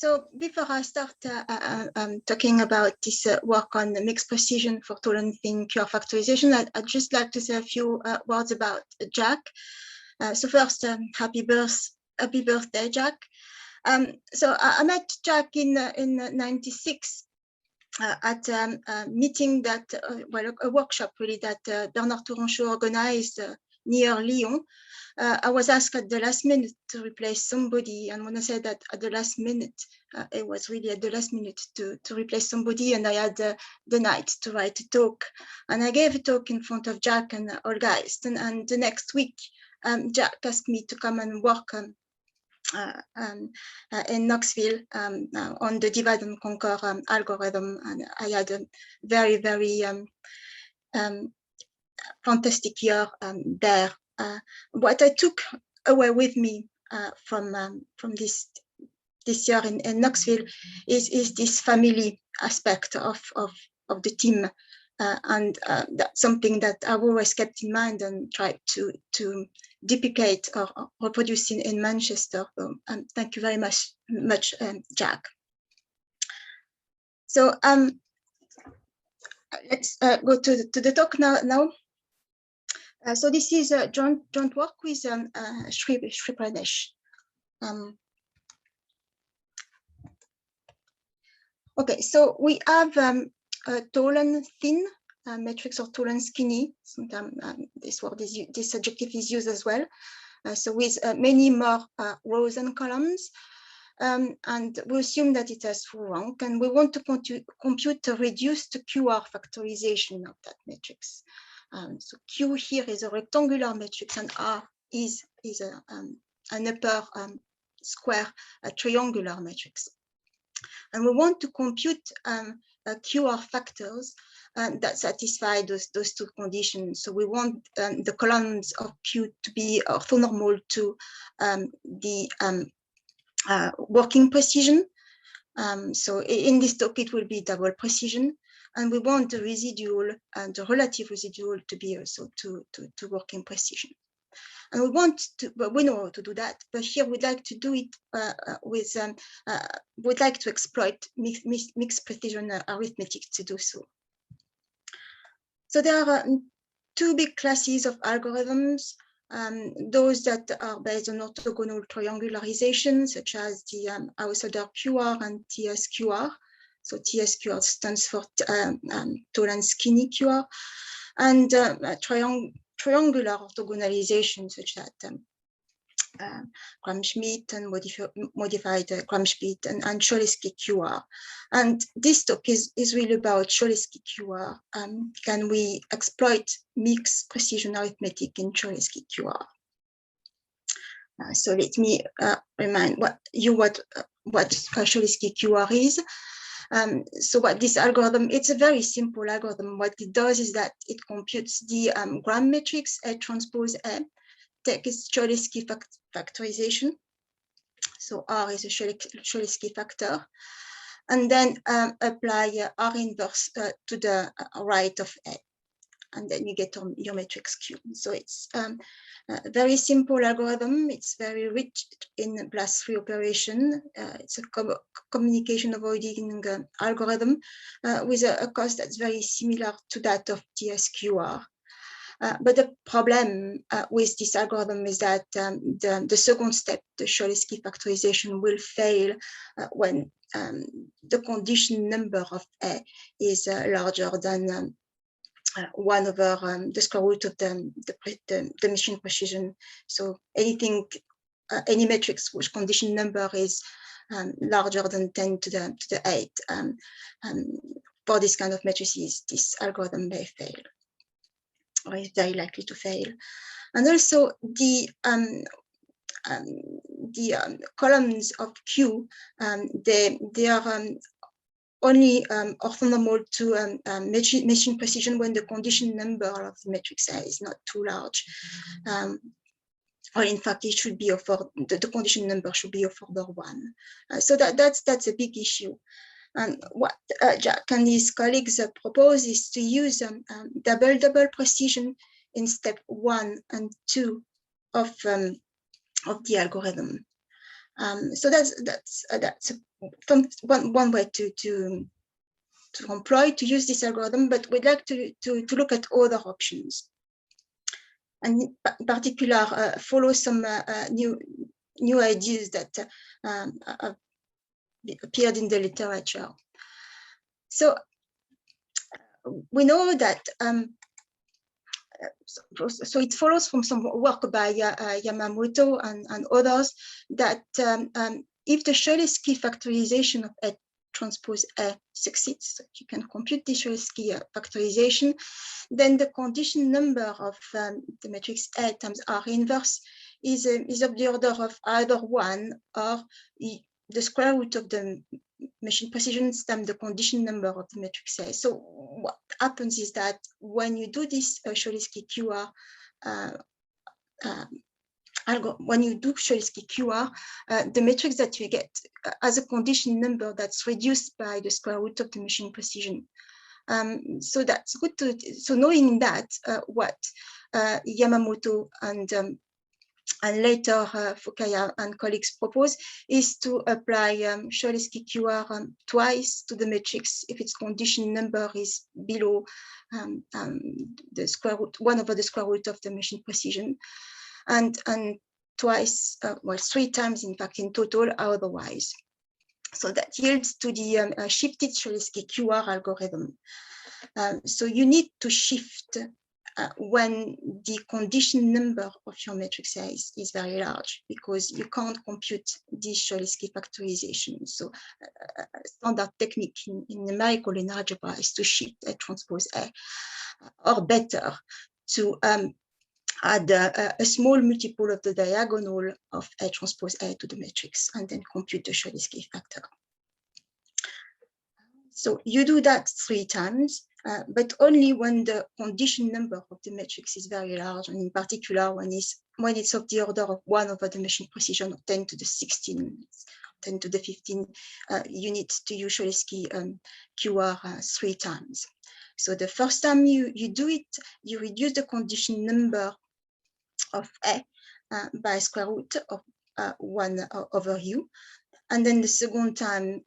So before I start talking about this work on the mixed precision for tall and thin QR factorization, I'd just like to say a few words about Jack. So first, happy birthday, Jack. So I met Jack in '96 at a meeting that, well, a workshop really that Bernard Tourangeau organized near Lyon. I was asked at the last minute to replace somebody, and when I said that at the last minute, it was really at the last minute to replace somebody, and I had the night to write a talk, and I gave a talk in front of Jack and all guys, and the next week, Jack asked me to come and work in Knoxville on the divide and conquer algorithm, and I had a very, very fantastic year there. What I took away with me from this year in Knoxville is this family aspect of the team, and that's something that I've always kept in mind and tried to duplicate or reproduce in Manchester. Thank you very much, Jack. So let's go to the talk now. So this is joint work with Sri Pranesh. Okay, so we have tall and thin metrics, or tall and skinny. Sometimes this adjective is used as well. So with many more rows and columns, and we assume that it has full rank, and we want to compute a reduced QR factorization of that matrix. So Q here is a rectangular matrix, and R is an upper square, a triangular matrix. And we want to compute QR factors that satisfy those two conditions. So we want the columns of Q to be orthonormal to the working precision. So in this talk, it will be double precision. And we want the residual and the relative residual to be also to working precision. And we want to, but we know how to do that. But here we'd like to do it with, we'd like to exploit mixed precision arithmetic to do so. So there are two big classes of algorithms. Those that are based on orthogonal triangularization, such as the Householder QR and TSQR. So TSQR stands for tall and skinny QR, and triangular orthogonalization, such that Gram-Schmidt and modified Gram-Schmidt and Cholesky QR. And this talk is really about Cholesky QR. Can we exploit mixed precision arithmetic in Cholesky QR? So let me remind what Cholesky QR is. So what this algorithm, it's a very simple algorithm. What it does is that it computes the Gram matrix A transpose A, takes Cholesky factorization. So R is a Cholesky factor, and then apply R inverse to the right of A, and then you get your matrix Q. So it's a very simple algorithm. It's very rich in +3 operation. It's a communication avoiding algorithm with a cost that's very similar to that of TSQR. But the problem with this algorithm is that the second step, the Cholesky factorization, will fail when the condition number of A is larger than 1 over the square root of the machine precision. So anything, any matrix which condition number is larger than 10 to the 8, for this kind of matrices, this algorithm may fail, or is very likely to fail. And also the columns of Q, they are only orthonormal to machine precision when the condition number of the matrix A is not too large. Or in fact, it should be the condition number should be of order 1. So that's a big issue. And what Jack and his colleagues propose is to use double precision in step 1 and 2 of the algorithm. So that's one way to use this algorithm, but we'd like to look at other options, and in particular follow some new ideas that appeared in the literature. So we know that so it follows from some work by Yamamoto and others that if the Cholesky factorization of A transpose A succeeds, so you can compute the Cholesky factorization, then the condition number of the matrix A times R inverse is of the order of either 1 or the square root of the machine precision times the condition number of the matrix A. So what happens is that when you do this Cholesky QR, when you do Cholesky QR, the matrix that you get as a condition number that's reduced by the square root of the machine precision. So that's good to, so knowing that, what Yamamoto and later Fukaya and colleagues propose is to apply Cholesky QR twice to the matrix if its condition number is below the square root, 1 over the square root of the machine precision, and twice, well, 3 times in fact in total otherwise. So that yields to the shifted Cholesky QR algorithm. So you need to shift when the condition number of your matrix A is very large, because you can't compute this Cholesky factorization. So a standard technique in numerical in algebra is to shift A transpose A, or better, to add a small multiple of the diagonal of A transpose A to the matrix and then compute the Cholesky factor. So you do that 3 times, but only when the condition number of the matrix is very large, and in particular when it's of the order of 1 over the machine precision of 10 to the 16, 10 to the 15, you need to use Cholesky QR 3 times. So the first time you do it, you reduce the condition number of A by square root of 1 over U, and then the second time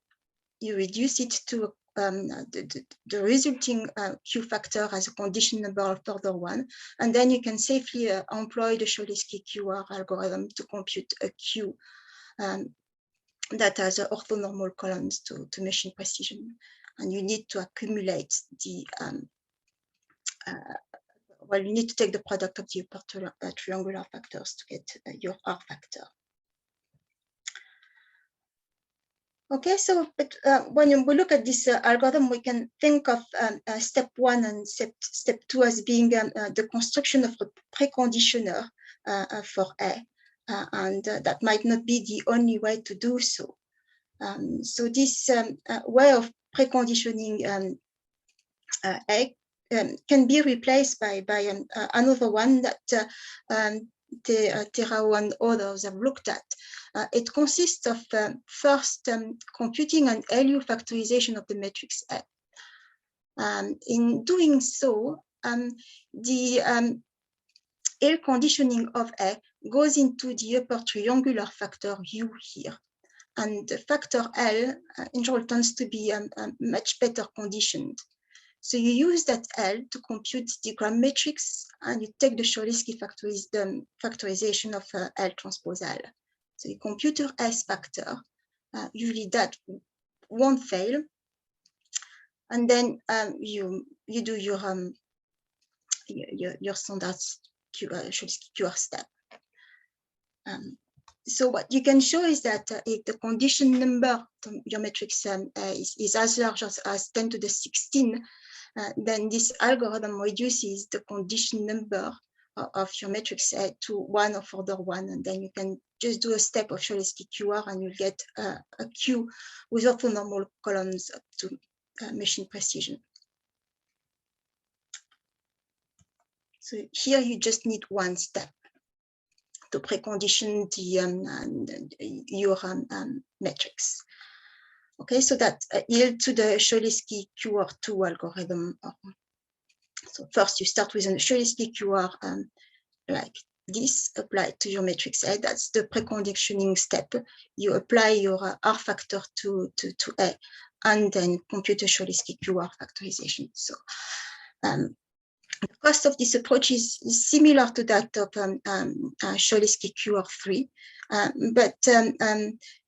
you reduce it to the resulting Q factor as a condition number of order 1, and then you can safely employ the Cholesky QR algorithm to compute a Q that has orthonormal columns to machine precision. And you need to accumulate the well, you need to take the product of the upper triangular factors to get your R factor. Okay, so but when we look at this algorithm, we can think of step 1 and step 2 as being the construction of a preconditioner for A, and that might not be the only way to do so. So this way of preconditioning A can be replaced by another one that Terao and others have looked at. It consists of first computing an LU factorization of the matrix A. In doing so, the L conditioning of A goes into the upper triangular factor U here. And the factor L in general tends to be much better conditioned. So you use that L to compute the gram matrix, and you take the Cholesky factorization of L transpose L. So you compute your S factor. Usually that won't fail. And then you do your standard Cholesky QR step. So what you can show is that if the condition number of your matrix is as large as 10 to the 16, then this algorithm reduces the condition number of your matrix A to 1 of order 1, and then you can just do a step of Cholesky QR and you'll get a Q with orthonormal columns up to machine precision. So here you just need 1 step to precondition your matrix. Okay, so that yields to the Cholesky QR2 algorithm. So first you start with a Cholesky QR like this applied to your matrix A. That's the preconditioning step. You apply your R factor to A, and then compute a Cholesky QR factorization. So the cost of this approach is similar to that of Cholesky QR3, but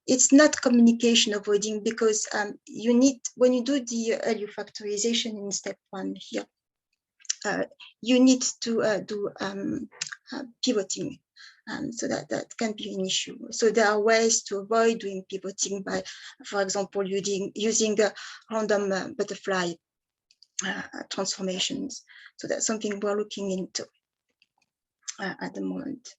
it's not communication avoiding, because you need, when you do the LU factorization in step 1 here, you need to do pivoting. So that can be an issue. So there are ways to avoid doing pivoting by, for example, using random butterfly transformations. So that's something we're looking into at the moment.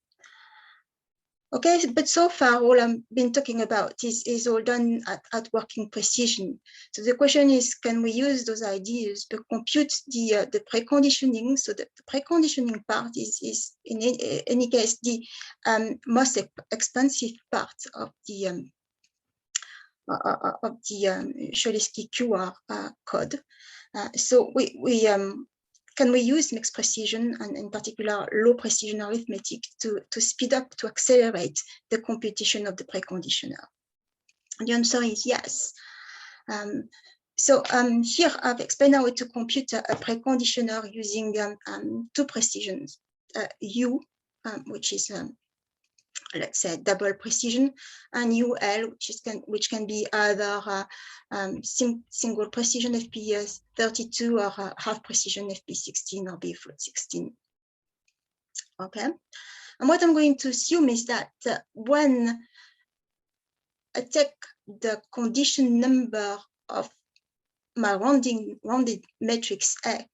Okay, but so far all I've been talking about is all done at working precision. So the question is, can we use those ideas to compute the preconditioning? So the preconditioning part is in any case the most expensive part of the Cholesky QR code. So can we use mixed precision, and in particular low precision arithmetic, to speed up, to accelerate the computation of the preconditioner? And the answer is yes. So here I've explained how to compute a preconditioner using 2 precisions, U, which is let's say double precision, and UL, which can be either single precision FP32 or half precision FP16 or B16. Okay, and what I'm going to assume is that when I take the condition number of my rounded matrix A,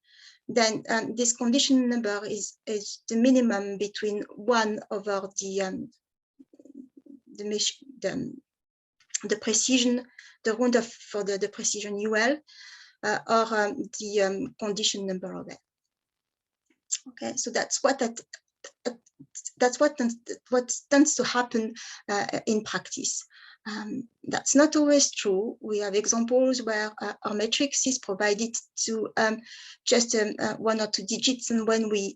then this condition number is the minimum between 1 over the precision, the round off for the precision UL, or the condition number of it. Okay, so that's what tends to happen in practice. That's not always true. We have examples where our matrix is provided to just 1 or 2 digits, and when we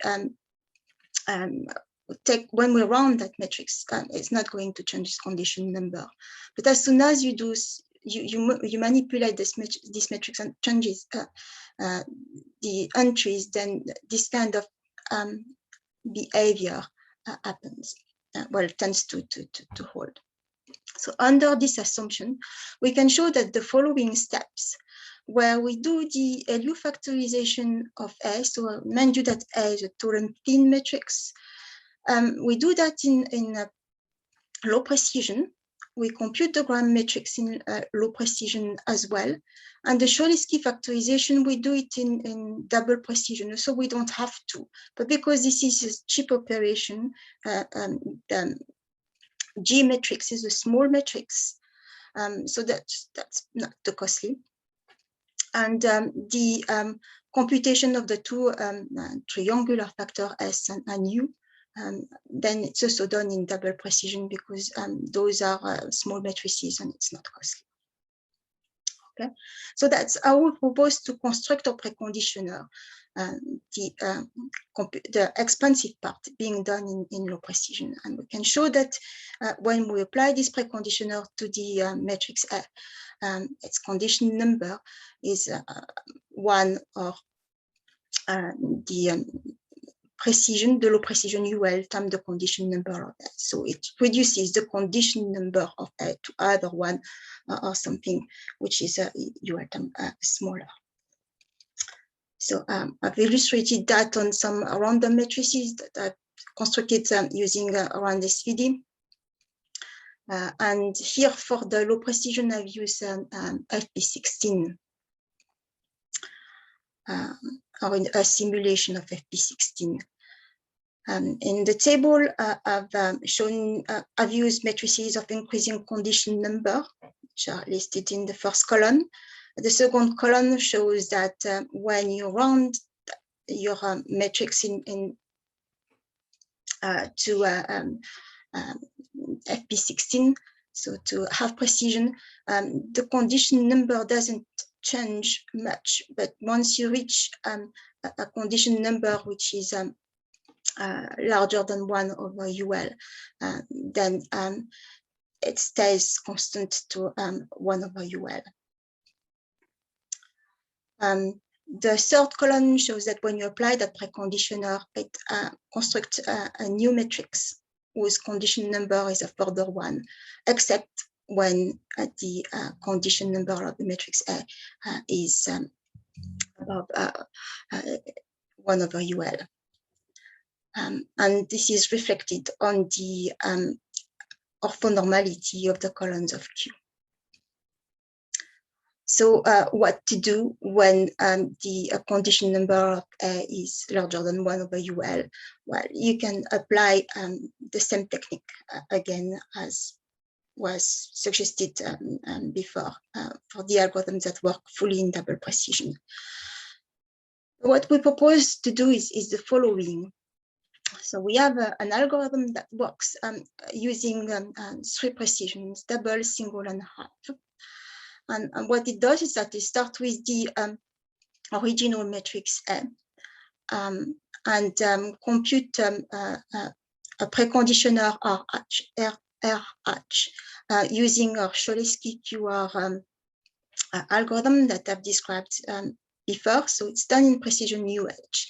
when we round that matrix, it's not going to change this condition number. But as soon as you do, you manipulate this matrix and changes the entries, then this kind of behavior happens. Well, tends to hold. So under this assumption, we can show that the following steps, where we do the LU factorization of A, so mind you that A is a tall and thin matrix. We do that in low precision. We compute the Gram matrix in low precision as well. And the Cholesky factorization, we do it in double precision, so we don't have to. But because this is a cheap operation, G matrix is a small matrix, so that's not too costly. And the computation of the 2 triangular factor S and U, then it's also done in double precision, because those are small matrices and it's not costly. Okay, so that's how we propose to construct a preconditioner, the expensive part being done in low precision. And we can show that when we apply this preconditioner to the matrix A, its condition number is 1 or the precision, the low precision UL times the condition number of A. So it reduces the condition number of A to either 1 or something which is UL time smaller. So I've illustrated that on some random matrices that I've constructed using around SVD. And here for the low precision, I've used FP16. Or in a simulation of FP16. In the table, I've used matrices of increasing condition number, which are listed in the first column. The second column shows that when you round your matrix to FP16, so to half precision, the condition number doesn't change much, but once you reach a condition number which is larger than 1 over UL, then it stays constant to 1 over UL. The third column shows that when you apply that preconditioner, it constructs a new matrix whose condition number is a further 1, except when the condition number of the matrix A is above 1 over UL. And this is reflected on the orthonormality of the columns of Q. So what to do when the condition number of A is larger than 1 over UL? Well, you can apply the same technique again as was suggested before for the algorithms that work fully in double precision. What we propose to do is the following. So we have an algorithm that works using 3 precisions, double, single, and half. And what it does is that it starts with the original matrix A and compute a preconditioner RH using our Cholesky QR algorithm that I've described before. So it's done in precision UH.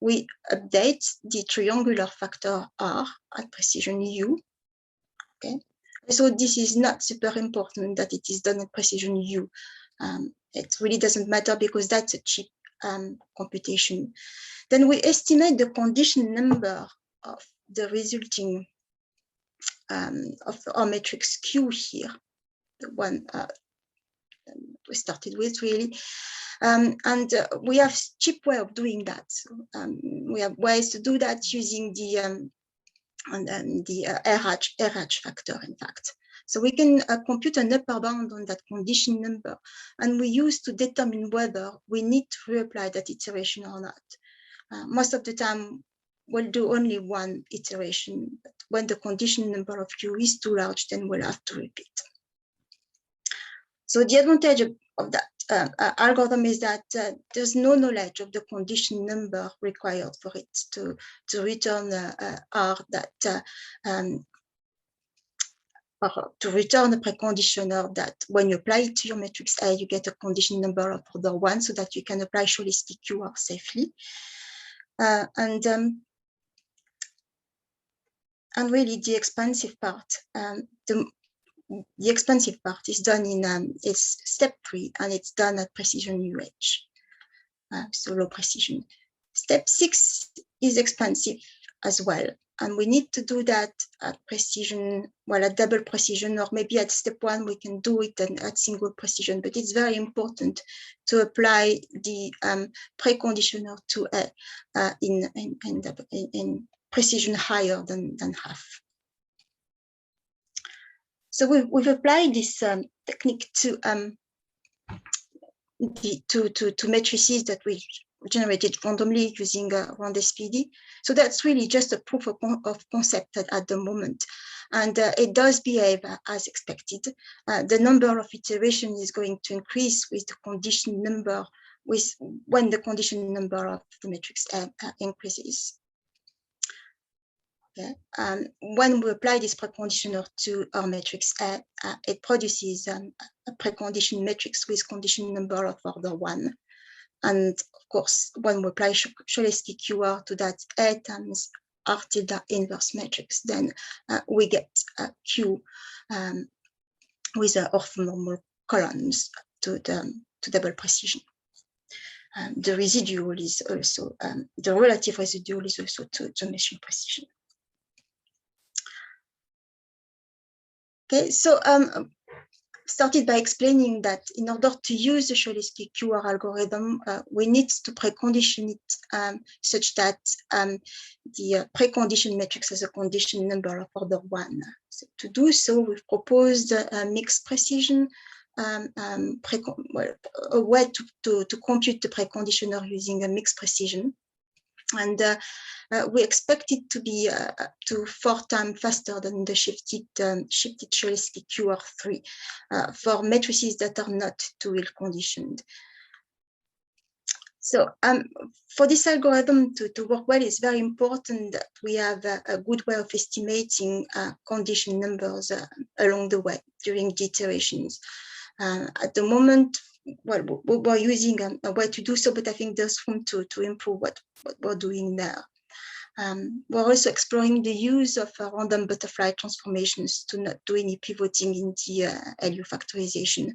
We update the triangular factor R at precision U. Okay. So this is not super important that it is done at precision U. It really doesn't matter because that's a cheap computation. Then we estimate the condition number of the resulting of our matrix Q here, the one we started with really. And we have cheap way of doing that. We have ways to do that using the RH factor, in fact. So we can compute an upper bound on that condition number, and we use to determine whether we need to reapply that iteration or not. Most of the time, we'll do only one iteration, but when the condition number of Q is too large, then we'll have to repeat. So the advantage of that algorithm is that there's no knowledge of the condition number required for it to return R that or to return a preconditioner that when you apply it to your matrix A, you get a condition number of order 1 so that you can apply Cholesky QR safely. And really the expensive part, the expensive part is done in it's step 3 and it's done at precision UH, so low precision. Step 6 is expensive as well, and we need to do that at precision, well, at double precision, or maybe at step 1 we can do it at single precision, but it's very important to apply the preconditioner to A in precision higher than half. So we've applied this technique to matrices that we generated randomly using RAND-SPD. So that's really just a proof of concept at the moment. And it does behave as expected. The number of iterations is going to increase with the condition number, when the condition number of the matrix increases. Okay. When we apply this preconditioner to our matrix A, it produces a preconditioned matrix with condition number of order 1. And of course, when we apply Cholesky QR to that A times R tilde inverse matrix, then we get Q with orthonormal columns to double precision. The residual is also, the relative residual is also to machine precision. Okay, so started by explaining that in order to use the Cholesky QR algorithm, we need to precondition it such that the preconditioned matrix has a condition number of order 1. So to do so, we've proposed a mixed precision, a way to compute the preconditioner using a mixed precision. And we expect it to be to 4 times faster than the shifted Cholesky QR3 for matrices that are not two-wheel conditioned. So for this algorithm to work well, it's very important that we have a good way of estimating condition numbers along the way during the iterations. At the moment, well, we're using a way to do so, but I think there's room to improve what we're doing there. We're also exploring the use of random butterfly transformations to not do any pivoting in the LU factorization.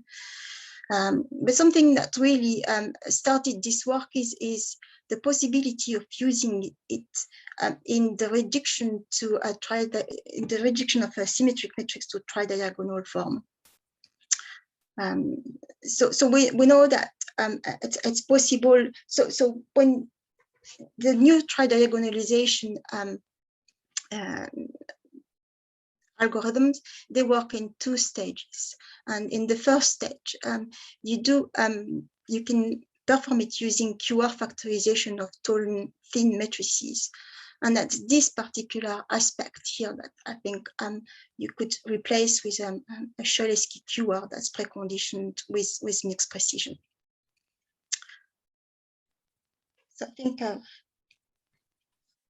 But something that really started this work is the possibility of using it in the reduction to in the reduction of a symmetric matrix to tridiagonal form. So we know that it's possible. So when the new tridiagonalization algorithms, they work in 2 stages. And in the first stage, you can perform it using QR factorization of tall thin matrices. And that's this particular aspect here that I think you could replace with a Cholesky QR that's preconditioned with mixed precision. So I think I've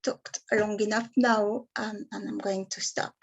talked long enough now, and I'm going to stop.